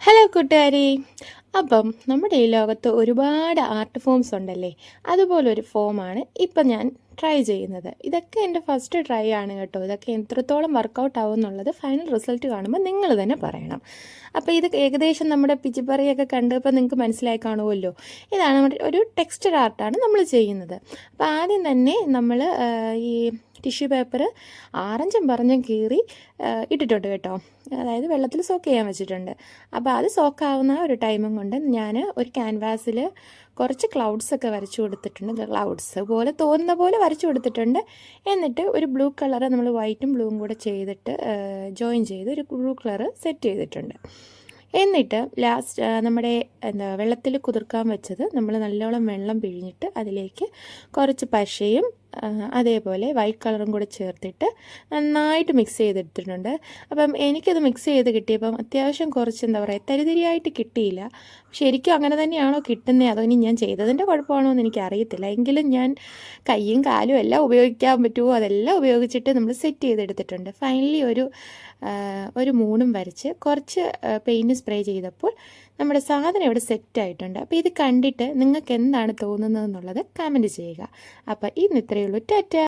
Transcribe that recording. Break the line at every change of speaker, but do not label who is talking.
Hello കൂട്ടുകാരി. അപ്പം നമ്മുടെ ഈ ലോകത്ത് ഒരുപാട് ആർട്ട് ഫോംസ് ഉണ്ടല്ലേ, അതുപോലൊരു ഫോമാണ് ഇപ്പം ഞാൻ ട്രൈ ചെയ്യുന്നത്. ഇതൊക്കെ എൻ്റെ ഫസ്റ്റ് ട്രൈ ആണ് കേട്ടോ. ഇതൊക്കെ എത്രത്തോളം വർക്കൗട്ട് ആവും എന്നുള്ളത് ഫൈനൽ റിസൾട്ട് കാണുമ്പോൾ നിങ്ങൾ തന്നെ പറയണം. അപ്പോൾ ഇത് ഏകദേശം നമ്മുടെ പിച്ചിപ്പറിയൊക്കെ കണ്ടപ്പോൾ നിങ്ങൾക്ക് മനസ്സിലായി കാണുമല്ലോ. ഇതാണ് നമ്മുടെ ഒരു ടെക്സ്ചർ ആർട്ടാണ് നമ്മൾ ചെയ്യുന്നത്. അപ്പോൾ ആദ്യം തന്നെ നമ്മൾ ഈ ടിഷ്യൂ പേപ്പർ ആറഞ്ചും പറഞ്ഞും കീറി ഇട്ടിട്ടുണ്ട് കേട്ടോ. അതായത് വെള്ളത്തിൽ സോക്ക് ചെയ്യാൻ വെച്ചിട്ടുണ്ട്. അപ്പോൾ അത് സോക്കാവുന്ന ഒരു ടൈമും കൊണ്ട് ഞാൻ ഒരു ക്യാൻവാസിൽ കുറച്ച് ക്ലൗഡ്സൊക്കെ വരച്ചു കൊടുത്തിട്ടുണ്ട്. ക്ലൗഡ്സ് പോലെ തോന്നുന്ന പോലെ വരച്ചു കൊടുത്തിട്ടുണ്ട്. എന്നിട്ട് ഒരു ബ്ലൂ കളർ നമ്മൾ വൈറ്റും ബ്ലൂവും കൂടെ ചെയ്തിട്ട് ജോയിൻ ചെയ്ത് ഒരു ബ്ലൂ കളർ സെറ്റ് ചെയ്തിട്ടുണ്ട്. എന്നിട്ട് ലാസ്റ്റ് നമ്മുടെ വെള്ളത്തിൽ കുതിർക്കാൻ വെച്ചത് നമ്മൾ നല്ലോണം വെള്ളം പിഴിഞ്ഞിട്ട് അതിലേക്ക് കുറച്ച് പശയും അതേപോലെ വൈറ്റ് കളറും കൂടെ ചേർത്തിട്ട് നന്നായിട്ട് മിക്സ് ചെയ്തെടുത്തിട്ടുണ്ട്. അപ്പം എനിക്കത് മിക്സ് ചെയ്ത് കിട്ടിയപ്പം അത്യാവശ്യം കുറച്ച് തരിതരിയായിട്ട് കിട്ടിയില്ല. ശരിക്കും അങ്ങനെ തന്നെയാണോ കിട്ടുന്നത്, അതോ ഇനി ഞാൻ ചെയ്തതിൻ്റെ കുഴപ്പമാണോ എന്ന് എനിക്കറിയത്തില്ല. എങ്കിലും ഞാൻ കൈയും കാലും എല്ലാം ഉപയോഗിക്കാൻ പറ്റുമോ അതെല്ലാം ഉപയോഗിച്ചിട്ട് നമ്മൾ സെറ്റ് ചെയ്തെടുത്തിട്ടുണ്ട്. ഫൈനലി ഒരു മൂണും വരച്ച് കുറച്ച് പെയിൻറ്റ് സ്പ്രേ ചെയ്തപ്പോൾ നമ്മുടെ സാധനം ഇവിടെ സെറ്റായിട്ടുണ്ട്. അപ്പോൾ ഇത് കണ്ടിട്ട് നിങ്ങൾക്ക് എന്താണ് തോന്നുന്നതെന്നുള്ളത് കമൻറ്റ് ചെയ്യുക. അപ്പോൾ ഇന്ന് ഇത്രയേ ഉള്ളൂ. ടാറ്റാ.